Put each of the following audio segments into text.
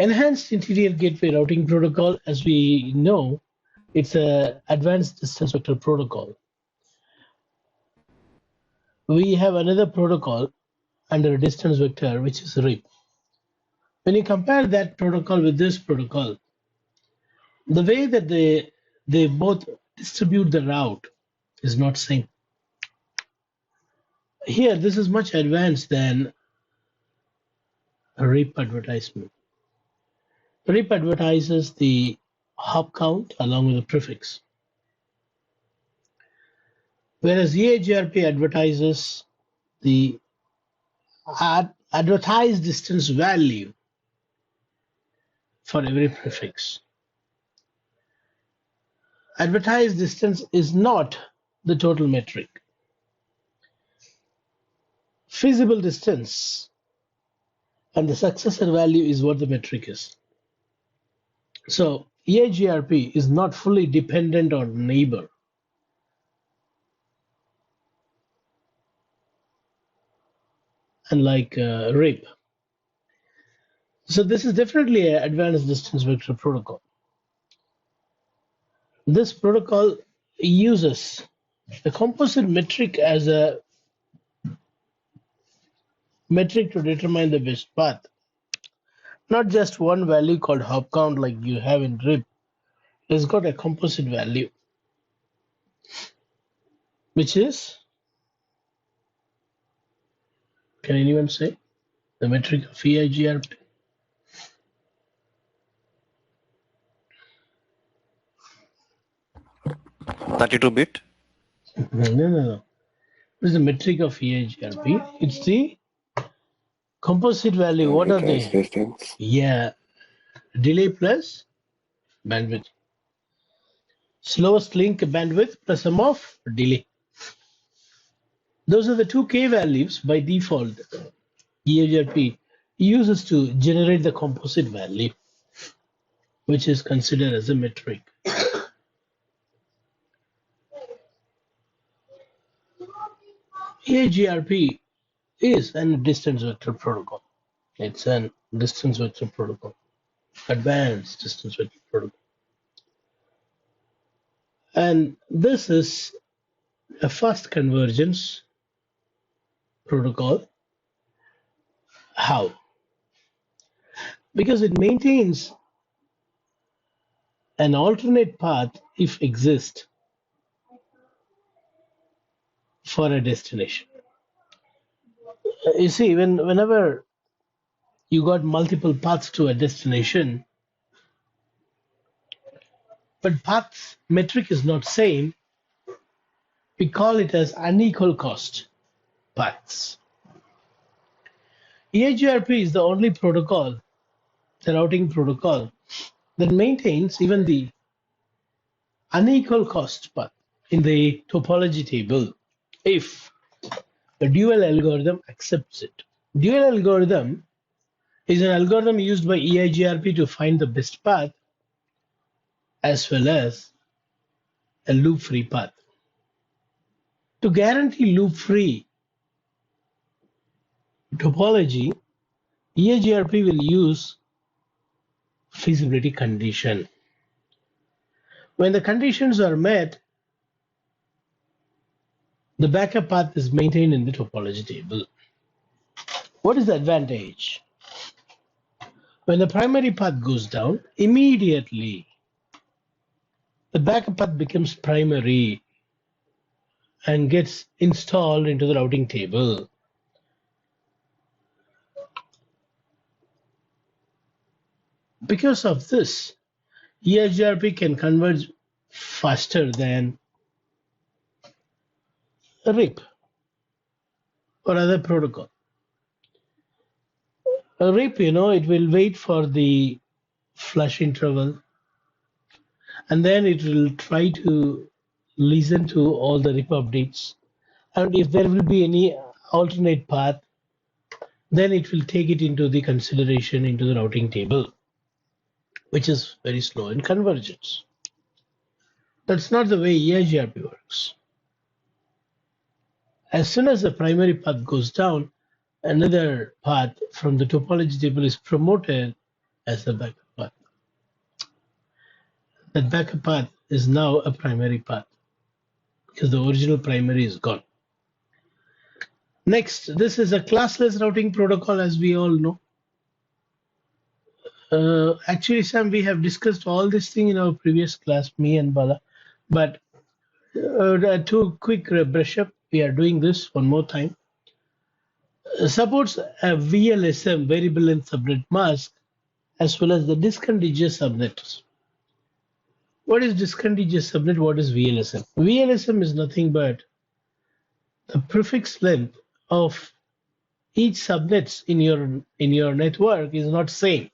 Enhanced Interior Gateway Routing Protocol, as we know, it's a advanced distance vector protocol. We have another protocol under distance vector, which is RIP. When you compare that protocol with this protocol, the way that they both distribute the route is not same. Here, this is much advanced than a RIP advertisement. RIP advertises the hop count along with the prefix, whereas EIGRP advertises the advertised distance value for every prefix. Advertised distance is not the total metric. Feasible distance and the successor value is what the metric is. So EIGRP is not fully dependent on neighbor. Unlike RIP. So this is definitely an advanced distance vector protocol. This protocol uses the composite metric as a metric to determine the best path. Not just one value called hop count like you have in RIP. It's got a composite value, which is, can anyone say the metric of EIGRP? (32-bit). No. What is the metric of EIGRP? It's the composite value. What are they? Distance. Yeah, delay plus bandwidth. Slowest link bandwidth plus sum of delay. Those are the two K values by default. EIGRP uses to generate the composite value, which is considered as a metric. EIGRP is a distance vector protocol. It's a distance vector protocol, advanced distance vector protocol. And this is a fast convergence protocol. How? Because it maintains an alternate path if exists for a destination. You see, whenever you got multiple paths to a destination, but path metric is not same, we call it as unequal cost paths. EIGRP is the only protocol, the routing protocol, that maintains even the unequal cost path in the topology table if the dual algorithm accepts it. Dual algorithm is an algorithm used by EIGRP to find the best path as well as a loop-free path. To guarantee loop-free topology, EIGRP will use feasibility condition. When the conditions are met, the backup path is maintained in the topology table. What is the advantage? When the primary path goes down, immediately the backup path becomes primary and gets installed into the routing table. Because of this, EIGRP can converge faster than a RIP or other protocol. A RIP, it will wait for the flush interval and then it will try to listen to all the RIP updates. And if there will be any alternate path, then it will take it into the consideration into the routing table, which is very slow in convergence. That's not the way EIGRP works. As soon as the primary path goes down, another path from the topology table is promoted as the backup path. That backup path is now a primary path because the original primary is gone. Next, this is a classless routing protocol, as we all know. Actually, Sam, we have discussed all this thing in our previous class, me and Bala. But to quick brush up, we are doing this one more time. Supports a VLSM, variable length subnet mask, as well as the discontiguous subnets. What is discontiguous subnet? What is VLSM? VLSM is nothing but the prefix length of each subnets in your network is not same.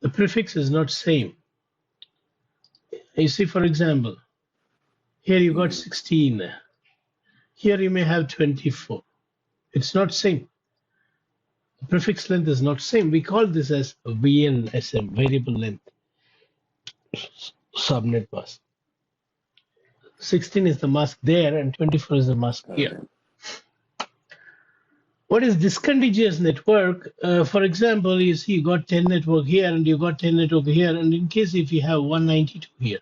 The prefix is not same. You see, for example, here you got 16. Here you may have 24. It's not same. The prefix length is not same. We call this as VLSM, variable length subnet mask. 16 is the mask there and 24 is the mask here. What is discontiguous network? For example, you see you got 10 network here and you got 10 network here, and in case if you have 192 here,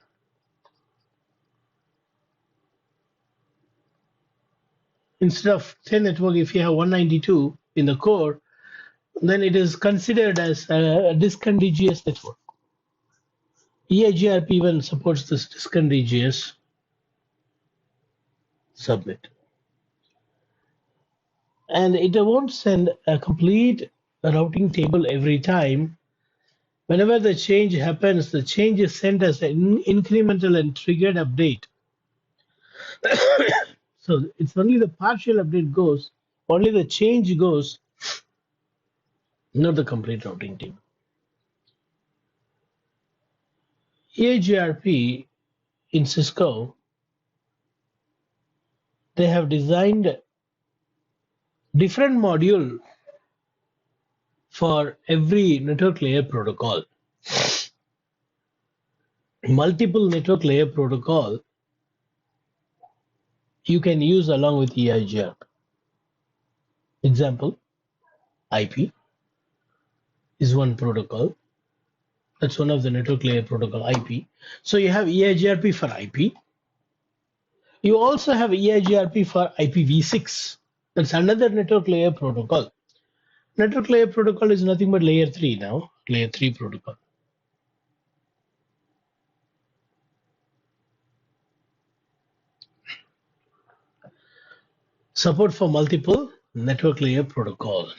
instead of 10 network, if you have 192 in the core, then it is considered as a discontiguous network. EIGRP even supports this discontiguous subnet. And it won't send a complete routing table every time. Whenever the change happens, the change is sent as an incremental and triggered update. So it's only the partial update goes, only the change goes, not the complete routing table. EIGRP in Cisco, they have designed different module for every network layer protocol. Multiple network layer protocol you can use along with EIGRP. Example, IP is one protocol. That's one of the network layer protocol, IP. So you have EIGRP for IP. You also have EIGRP for IPv6. That's another network layer protocol. Network layer protocol is nothing but layer 3 now, layer 3 protocol. Support for multiple network layer protocol.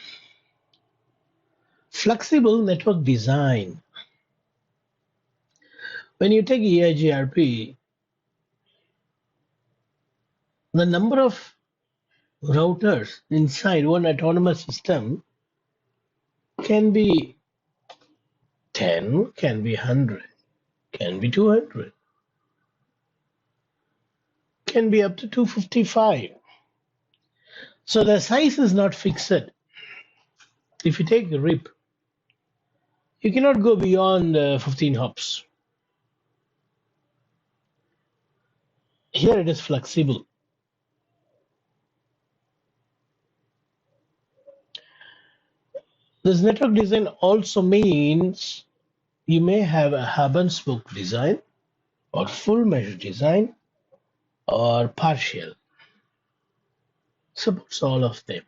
Flexible network design. When you take EIGRP, the number of routers inside one autonomous system can be 10, can be 100, can be 200, can be up to 255. So the size is not fixed. If you take the RIP, you cannot go beyond 15 hops. Here it is flexible. This network design also means you may have a hub and spoke design or full mesh design or partial. Supports all of them.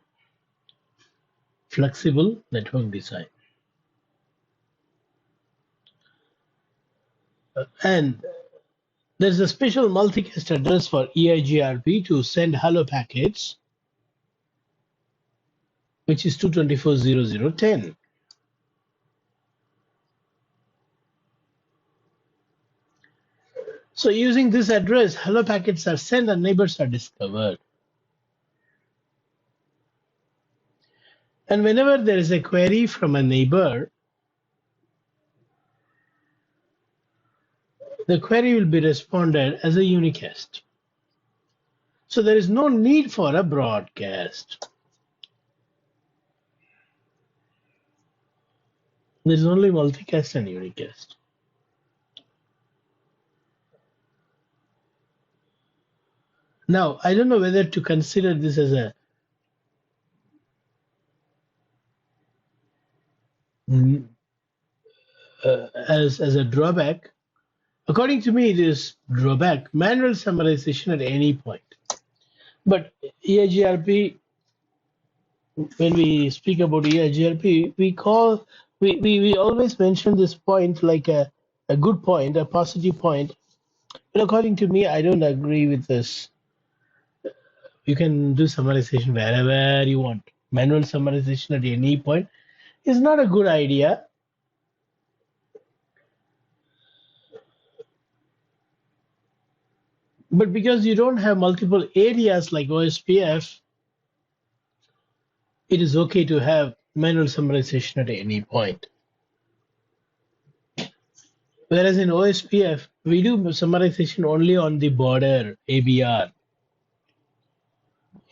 Flexible network design. And there's a special multicast address for EIGRP to send hello packets, which is 224.0.0.10. So using this address, hello packets are sent and neighbors are discovered. And whenever there is a query from a neighbor, the query will be responded as a unicast. So there is no need for a broadcast. There's only multicast and unicast. Now, I don't know whether to consider this as a mm, as a drawback. According to me, it is drawback manual summarization at any point. But EIGRP, when we speak about EIGRP, we always mention this point like a good point, a positive point. But according to me, I don't agree with this. You can do summarization wherever you want. Manual summarization at any point is not a good idea. But because you don't have multiple areas like OSPF, it is okay to have manual summarization at any point. Whereas in OSPF, we do summarization only on the border, ABR,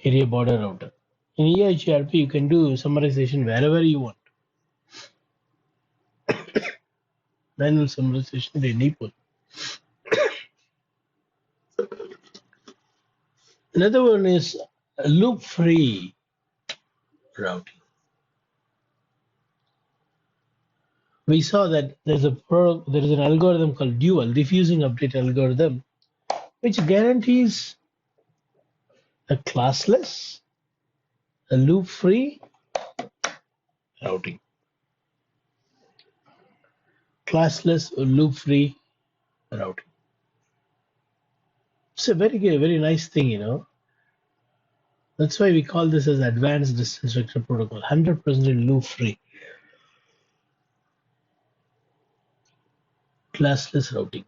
area border router. In EIGRP, you can do summarization wherever you want. Manual summarization at any point. Another one is loop-free routing. We saw that there is an algorithm called dual diffusing update algorithm, which guarantees a classless, a loop-free routing. Classless or loop-free routing. It's a very nice thing, you know. That's why we call this as advanced distance vector protocol, 100% loop-free. Classless routing.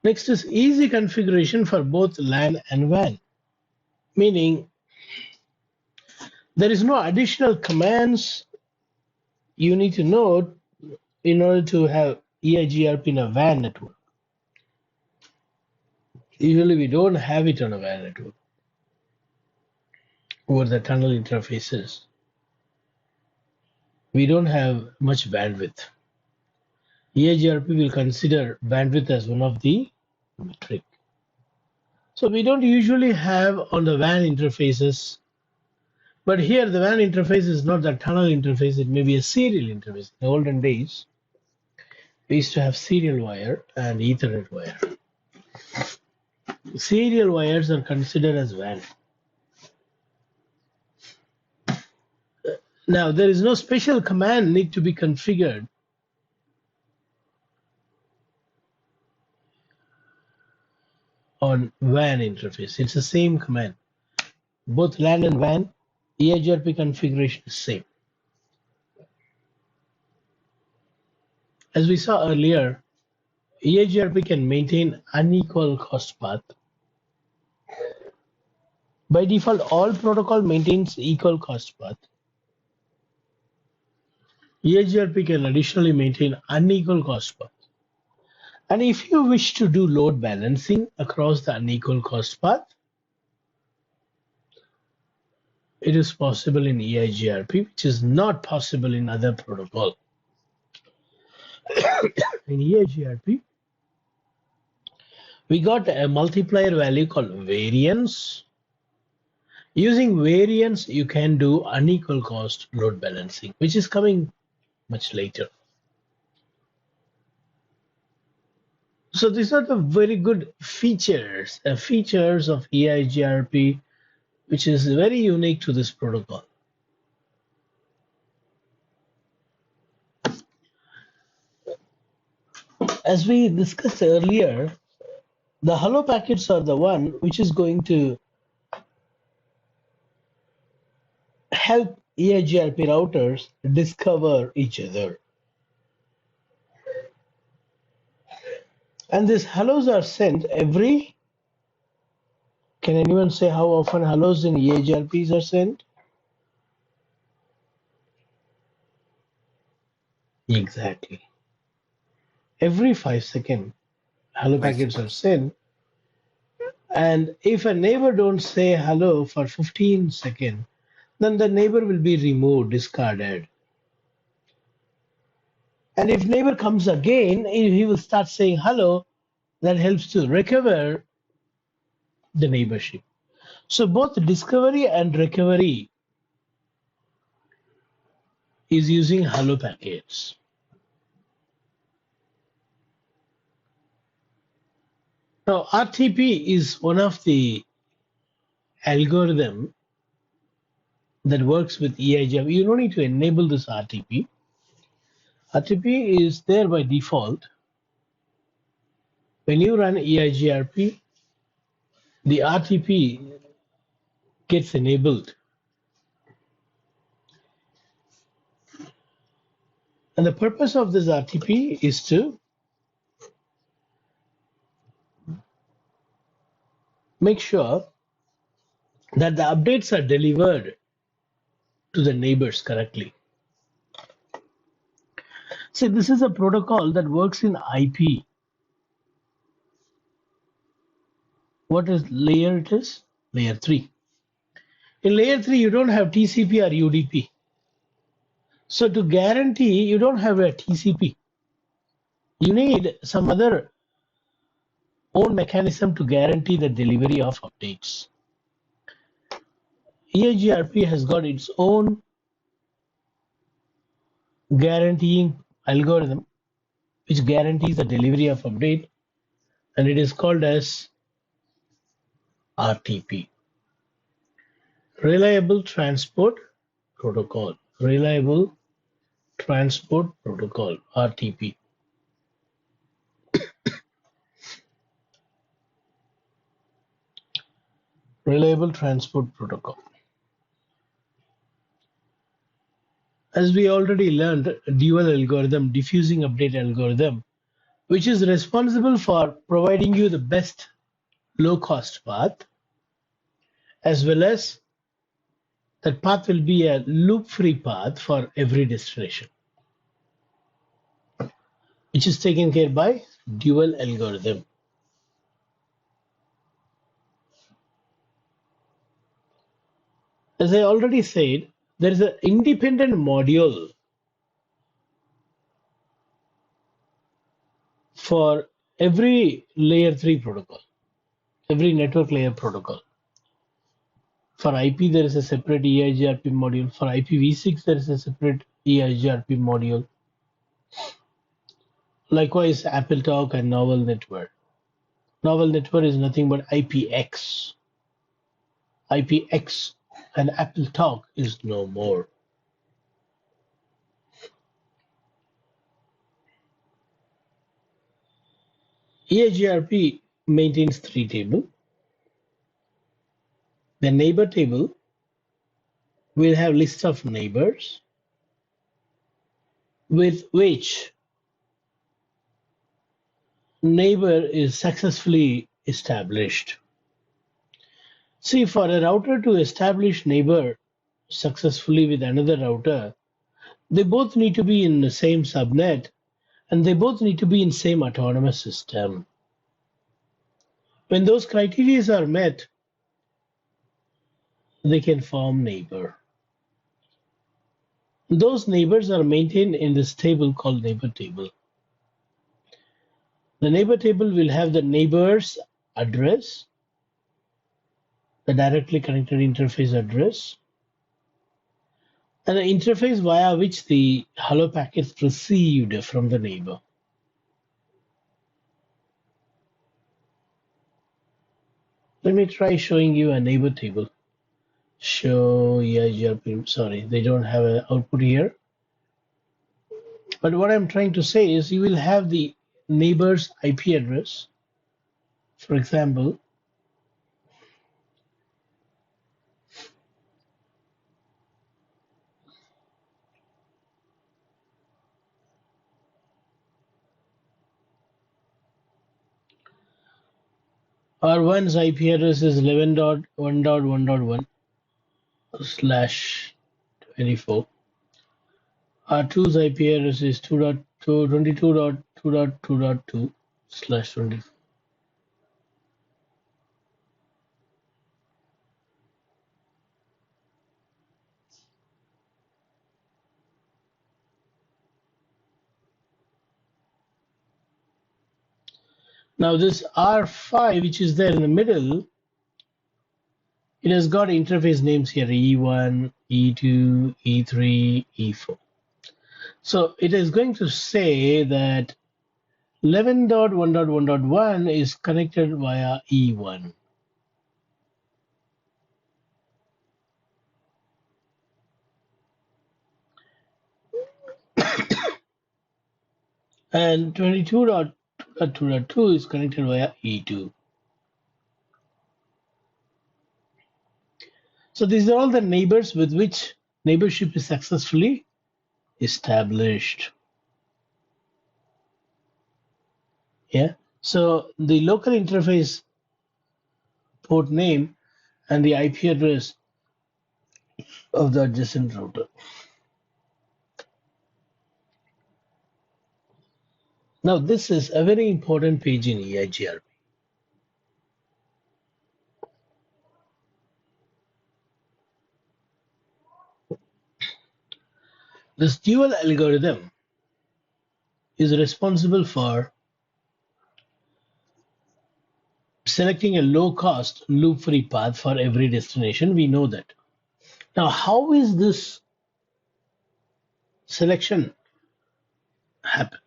Next is easy configuration for both LAN and WAN, meaning there is no additional commands you need to know in order to have EIGRP in a WAN network. Usually we don't have it on a WAN network over the tunnel interfaces. We don't have much bandwidth. EIGRP will consider bandwidth as one of the metric. So we don't usually have on the WAN interfaces, but here the WAN interface is not the tunnel interface, it may be a serial interface. In the olden days, we used to have serial wire and Ethernet wire. Serial wires are considered as WAN. Now, there is no special command need to be configured on WAN interface. It's the same command. Both LAN and WAN, EIGRP configuration is same. As we saw earlier, EIGRP can maintain unequal cost path. By default, all protocol maintains equal cost path. EIGRP can additionally maintain unequal cost path. And if you wish to do load balancing across the unequal cost path, it is possible in EIGRP, which is not possible in other protocol. In EIGRP, we got a multiplier value called variance. Using variance, you can do unequal cost load balancing, which is coming much later. So these are the very good features of EIGRP, which is very unique to this protocol. As we discussed earlier, the hello packets are the one which is going to help EIGRP routers discover each other. And these hellos are sent every, can anyone say how often hellos in EIGRPs are sent? Exactly. Every 5 seconds, hello packets are sent. And if a neighbor don't say hello for 15 seconds, then the neighbor will be removed, discarded. And if neighbor comes again, he will start saying hello. That helps to recover the neighborship. So both discovery and recovery is using hello packets. Now RTP is one of the algorithm that works with EIGRP. You don't need to enable this RTP. RTP is there by default. When you run EIGRP, the RTP gets enabled. And the purpose of this RTP is to make sure that the updates are delivered to the neighbors correctly. See, this is a protocol that works in IP. What is layer it is? Layer 3. In layer 3, you don't have TCP or UDP. So to guarantee you don't have a TCP, you need some other own mechanism to guarantee the delivery of updates. EIGRP has got its own guaranteeing algorithm which guarantees the delivery of update, and it is called as RTP. Reliable Transport Protocol. Reliable Transport Protocol, RTP. Reliable Transport Protocol. As we already learned, dual algorithm, diffusing update algorithm, which is responsible for providing you the best low-cost path, as well as that path will be a loop-free path for every destination, which is taken care by dual algorithm. As I already said, there is an independent module for every layer 3 protocol, every network layer protocol. For IP, there is a separate EIGRP module. For IPv6, there is a separate EIGRP module. Likewise, AppleTalk and Novel Network. Novel Network is nothing but IPX. IPX and AppleTalk is no more. EIGRP maintains 3 tables. The neighbor table will have list of neighbors with which neighbor is successfully established. See, for a router to establish neighbor successfully with another router, they both need to be in the same subnet and they both need to be in same autonomous system. When those criteria are met, they can form neighbor. Those neighbors are maintained in this table called neighbor table. The neighbor table will have the neighbor's address, the directly connected interface address, and the interface via which the hello packet is received from the neighbor. Let me try showing you a neighbor table. Show EIGRP, sorry, they don't have an output here. But what I'm trying to say is you will have the neighbor's IP address. For example, R1's IP address is 11.1.1.1/24. R2's IP address is 22.2.2.2.2/24. Now this R5, which is there in the middle, It has got interface names here, E1, E2, E3, E4. So it is going to say that 11.1.1.1 is connected via E1. And 22.2.2 is connected via E2. So these are all the neighbors with which neighborship is successfully established. Yeah. So the local interface port name and the IP address of the adjacent router. Now this is a very important page in EIGRP. This dual algorithm is responsible for selecting a low-cost, loop-free path for every destination. We know that. Now, how is this selection happen?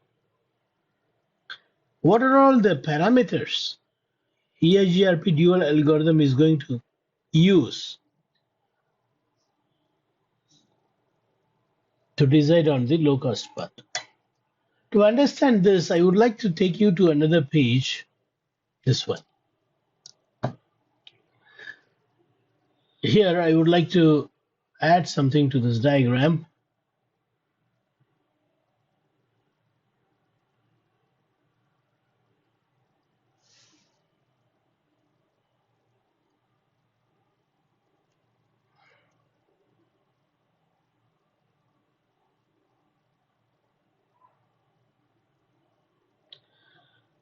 What are all the parameters EIGRP dual algorithm is going to use to decide on the low-cost path? To understand this, I would like to take you to another page, this one. Here, I would like to add something to this diagram.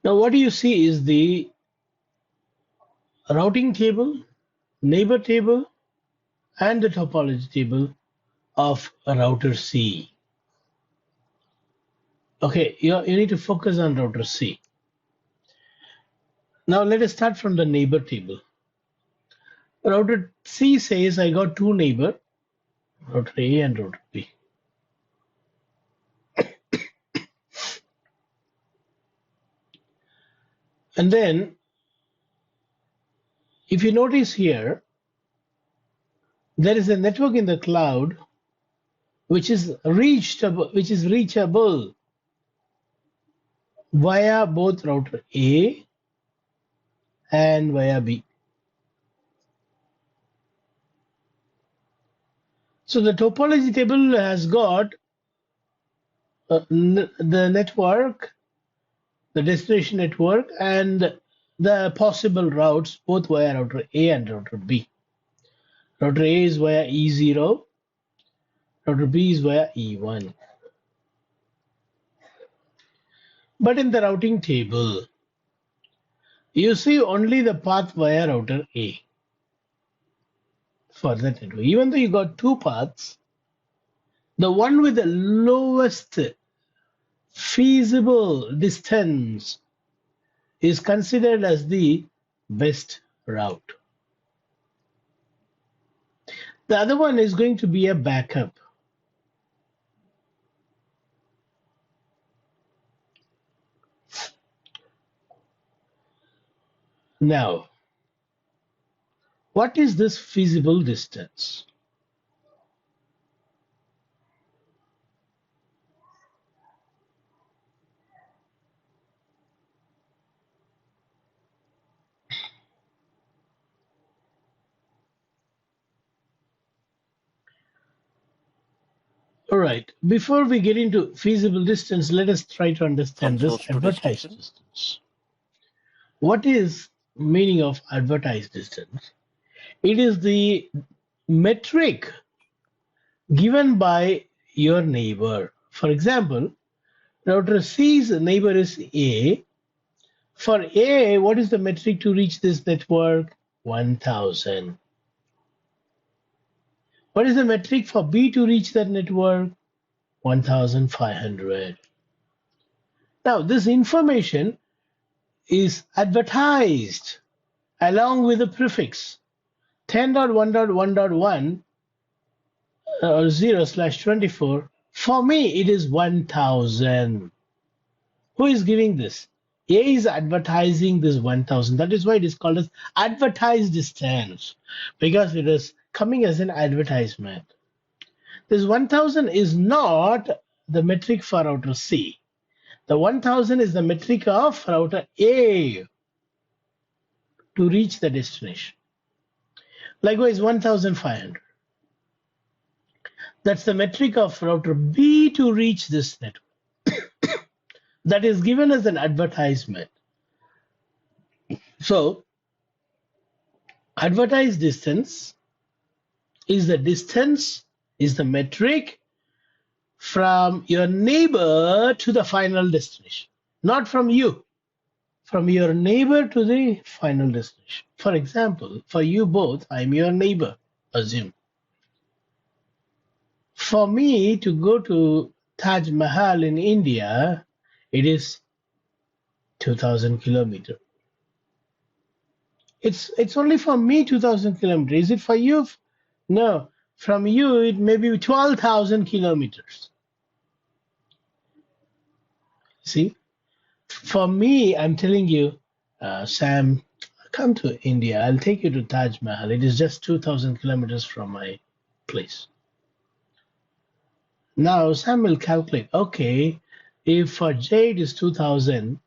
Now, what you see is the routing table, neighbor table, and the topology table of router C. Okay, you need to focus on router C. Now let us start from the neighbor table. Router C says I got two neighbor, router A and router B. And then if you notice here, there is a network in the cloud which is reachable via both router A and via B. So the topology table has got the network, the destination network, and the possible routes both via router A and router B. Router A is via E0, router B is via E1. But in the routing table, you see only the path via router A for that network. Even though you got two paths, the one with the lowest feasible distance is considered as the best route. The other one is going to be a backup. Now, what is this feasible distance? All right, before we get into feasible distance, let us try to From understand this source to advertised destination. distance. What is meaning of advertised distance? It is the metric given by your neighbor. For example, router C's neighbor is A. For A, what is the metric to reach this network? 1000. What is the metric for B to reach that network? 1500. Now, this information is advertised along with a prefix. 10.1.1.1 or 0/24, for me it is 1000. Who is giving this? A is advertising this 1000. That is why it is called as advertised distance, because it is coming as an advertisement. This 1000 is not the metric for router C. The 1000 is the metric of router A to reach the destination. Likewise, 1500. That's the metric of router B to reach this network. That is given as an advertisement. So, advertised distance is the distance, is the metric from your neighbor to the final destination, not from you, from your neighbor to the final destination. For example, for you both, I'm your neighbor, assume. For me to go to Taj Mahal in India, it is 2000 kilometers. It's only for me 2000 kilometers. Is it for you? No. From you, it may be 12,000 kilometers. See? For me, I'm telling you, Sam, come to India. I'll take you to Taj Mahal. It is just 2,000 kilometers from my place. Now, Sam will calculate, okay, if for J it is 2,000,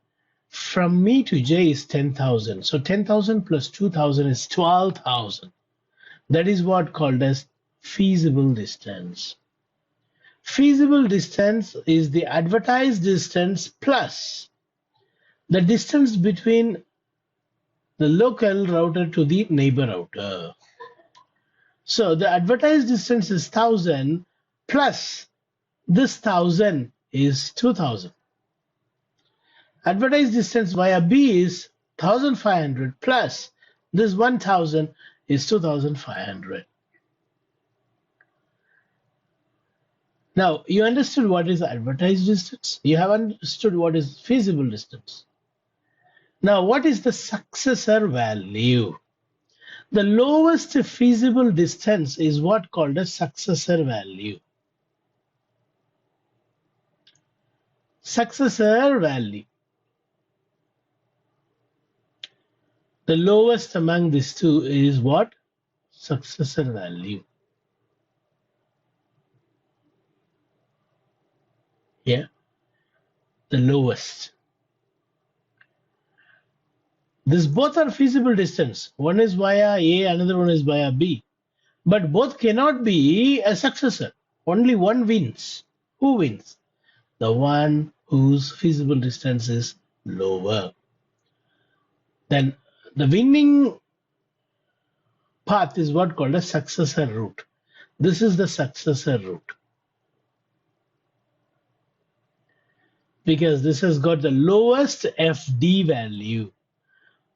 from me to J is 10,000. So 10,000 plus 2,000 is 12,000. That is what called as feasible distance. Feasible distance is the advertised distance plus the distance between the local router to the neighbor router. So the advertised distance is 1000 plus this 1000 is 2000. Advertised distance via B is 1500 plus this 1000 is 2500. Now, you understood what is advertised distance. You have understood what is feasible distance. Now, what is the successor value? The lowest feasible distance is what called a successor value. Successor value. The lowest among these two is what? Successor value. Yeah, the lowest. These both are feasible distance. One is via A, another one is via B. But both cannot be a successor. Only one wins. Who wins? The one whose feasible distance is lower. Then the winning path is what called a successor route. This is the successor route, because this has got the lowest FD value.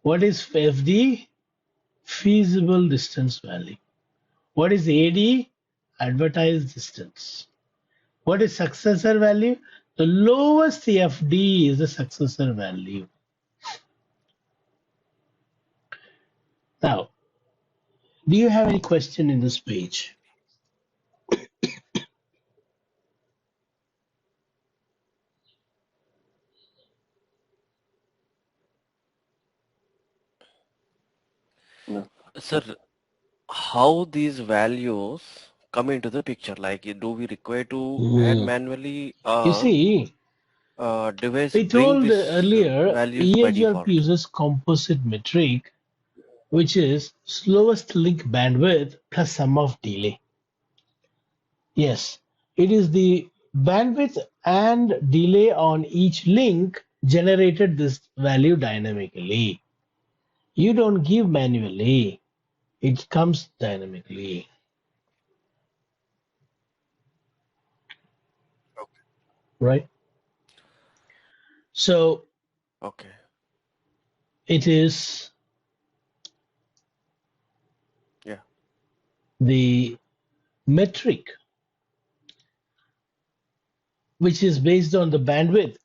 What is FD? Feasible distance value. What is AD? Advertised distance. What is successor value? The lowest FD is the successor value. Now, do you have any question in this page? No. Sir, how these values come into the picture? Like, do we require to add manually You or see, device I bring told these earlier, values by EIGRP default? uses composite metric, which is slowest link bandwidth plus sum of delay. Yes, it is the bandwidth and delay on each link generated this value dynamically. You don't give manually, it comes dynamically. Okay. Right? So Okay. it is Yeah. the metric which is based on the bandwidth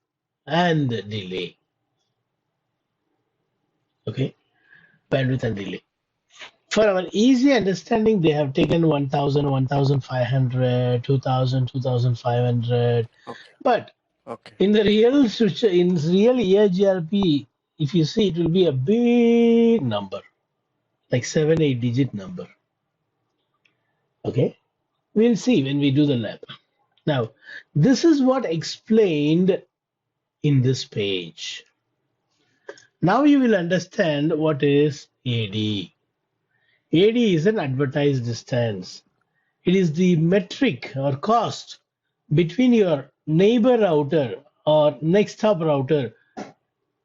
and the delay. Okay, bandwidth and delay. For our easy understanding, they have taken 1000, 1500, 2000, 2500. Okay. But Okay. in the real EIGRP, if you see, it will be a big number, like 7 8 digit number. Okay, we'll see when we do the lab. Now, this is what explained in this page. Now you will understand what is AD. AD is an advertised distance. It is the metric or cost between your neighbor router or next hop router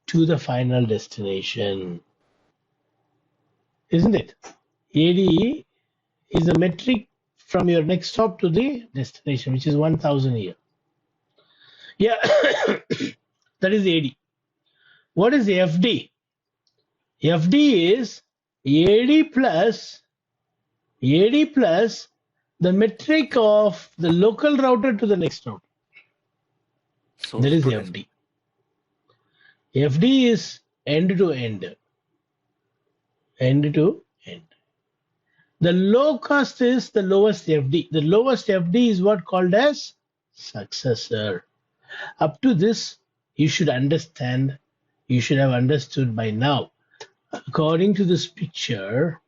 to the final destination. Isn't it? AD is a metric from your next stop to the destination, which is 1000 here. Yeah, that is AD. What is FD? FD is AD plus the metric of the local router to the next router. So That is student, FD. FD is end to end. End to end. The low cost is the lowest FD. The lowest FD is what called as successor. Up to this, you should understand, you should have understood by now. According to this picture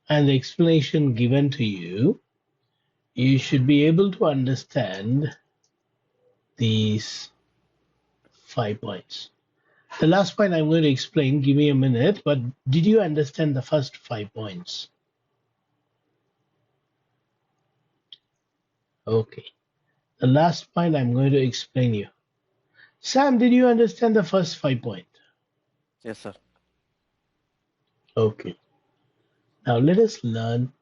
and the explanation given to you, you should be able to understand these 5 points. The last point I'm going to explain, give me a minute, but did you understand the first 5 points? Okay. The last point I'm going to explain you. Sam, did you understand the first 5 points? yes, sir. Okay. Now let us learn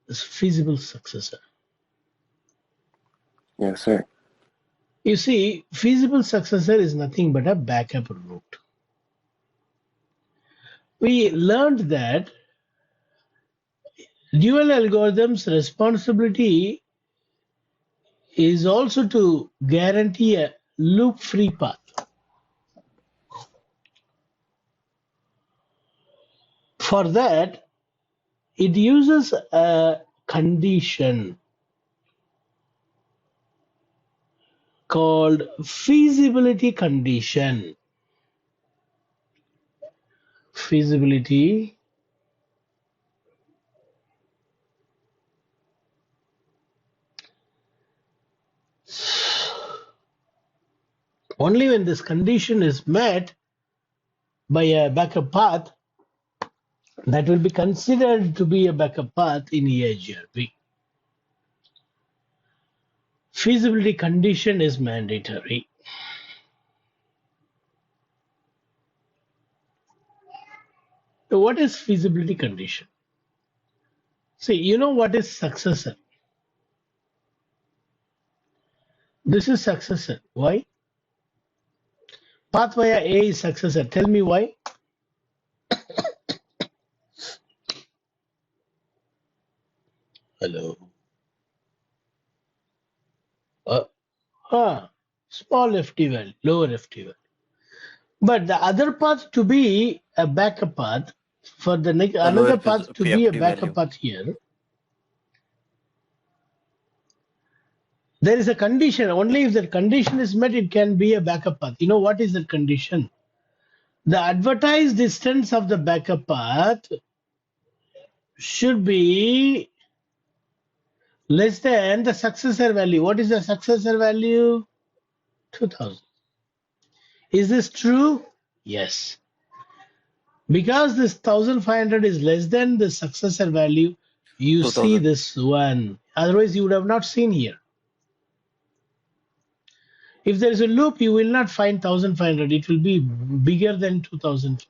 this feasible successor. Yes, sir. You see, feasible successor is nothing but a backup route. We learned that dual algorithms responsibility is also to guarantee a loop-free path. For that, it uses a condition called feasibility condition. Feasibility only when this condition is met by a backup path, that will be considered to be a backup path in EIGRP. Feasibility condition is mandatory. So what is feasibility condition? See, you know what is successor? This is successor. Why? Path via A is successor. Tell me why. Hello. Small FT value, lower FT value. But the other path to be a backup path, for the next The lower another path to be a PFD backup value. path here, there is a condition. Only if the condition is met, it can be a backup path. You know what is the condition? The advertised distance of the backup path should be less than the successor value. What is the successor value? 2000. Is this true? Yes. Because this 1500 is less than the successor value, you see 2000. this one. Otherwise, you would have not seen here. If there is a loop, you will not find 1500. It will be bigger than 2000.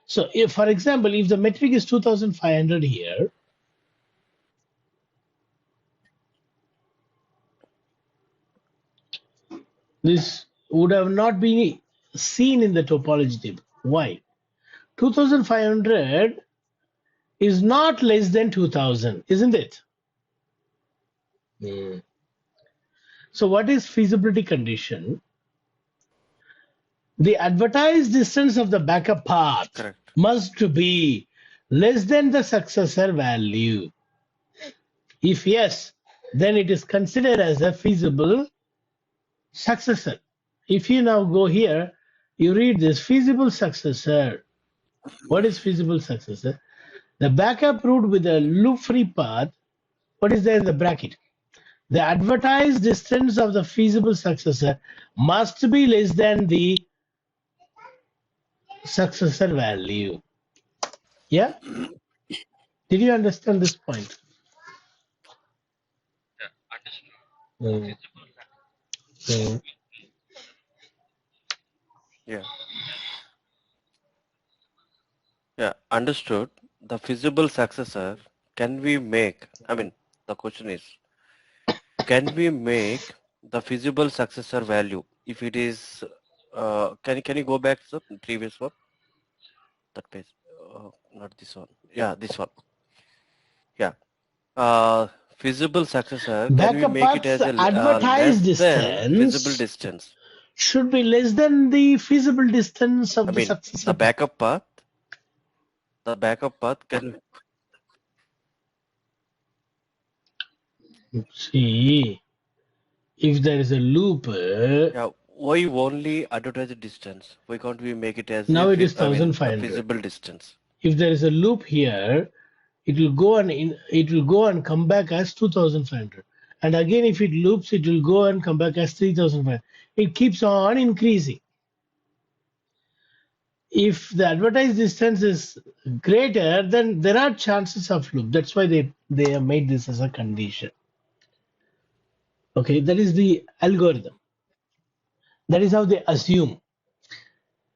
So, if, for example, if the metric is 2500 here, this would have not been seen in the topology table. Why? 2500 is not less than 2000, isn't it? So what is feasibility condition? The advertised distance of the backup path Correct. must be less than the successor value. If yes, then it is considered as a feasible successor. If you now go here, you read this feasible successor. What is feasible successor? The backup route with a loop-free path. What is there in the bracket? The advertised distance of the feasible successor must be less than the successor value. Yeah? Did you understand this point? Mm. Mm. Yeah. Yeah. Understood. The feasible successor, can we make, I mean, the question is, can we make the feasible successor value if it is, can you go back to the previous one? That page. Not this one. Yeah, this one. Yeah. Feasible successor, can we Backup make it path's as a less advertised than feasible distance distance? should be less than the feasible distance I of the mean, successor path. the backup path can, See, if there is a loop, yeah, why only advertise the distance? Why can't we make it as a, now it is I mean, the 1500. feasible distance? If there is a loop here, it will go and it will go and come back as 2500. And again, if it loops, it will go and come back as 3500. It keeps on increasing. If the advertised distance is greater, then there are chances of loop. That's why they have made this as a condition. Okay, that is the algorithm. That is how they assume.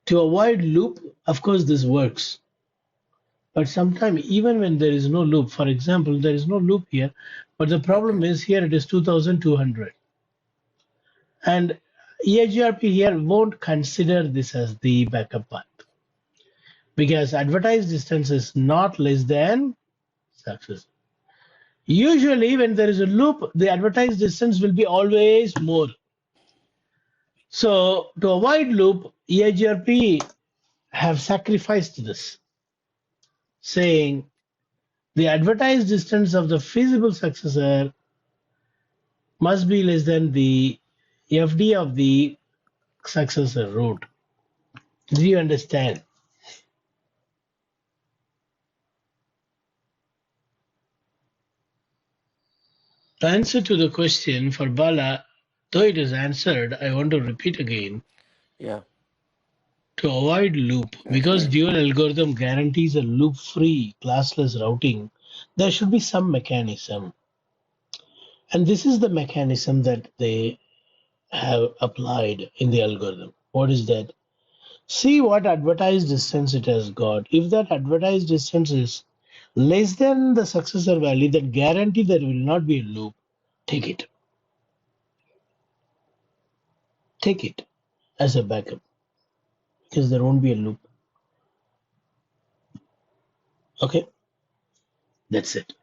To avoid loop, of course, this works. But sometimes, even when there is no loop, for example, there is no loop here, but the problem Okay. is here it is 2200. And EIGRP here won't consider this as the backup path because advertised distance is not less than success. Usually, when there is a loop, the advertised distance will be always more. So, to avoid loop, EIGRP have sacrificed this, saying the advertised distance of the feasible successor must be less than the FD of the successor route. Do you understand? The answer to the question for Bala, though it is answered, I want to repeat again. Yeah. To avoid loop, because dual algorithm guarantees a loop-free classless routing, there should be some mechanism. And this is the mechanism that they have applied in the algorithm. What is that? See what advertised distance it has got. If that advertised distance is less than the successor value, then guarantee there will not be a loop. Take it. Take it as a backup because there won't be a loop. Okay, that's it.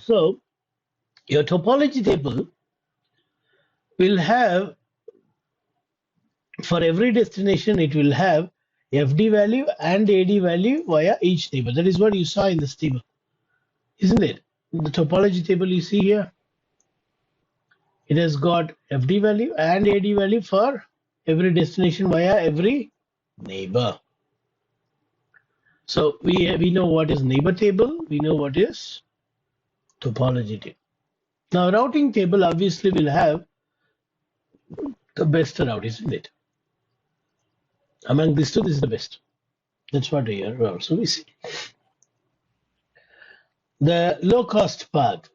So your topology table will have, for every destination, it will have FD value and AD value via each neighbor. That is what you saw in this table, isn't it? The topology table you see here, it has got FD value and AD value for every destination via every neighbor. So we know what is neighbor table, we know what is topology table. Now routing table obviously will have the best route, isn't it? Among these two, this is the best. That's what here also we see. The low cost path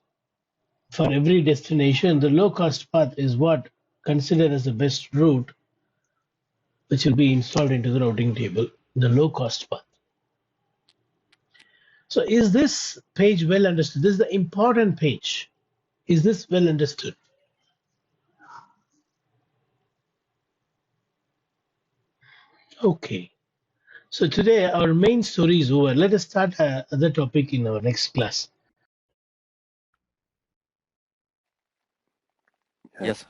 for every destination, the low cost path is what considered as the best route, which will be installed into the routing table, the low cost path. So is this page well understood? This is the important page. Is this well understood? Okay. So today our main story is over. Let us start other topic in our next class. Yes.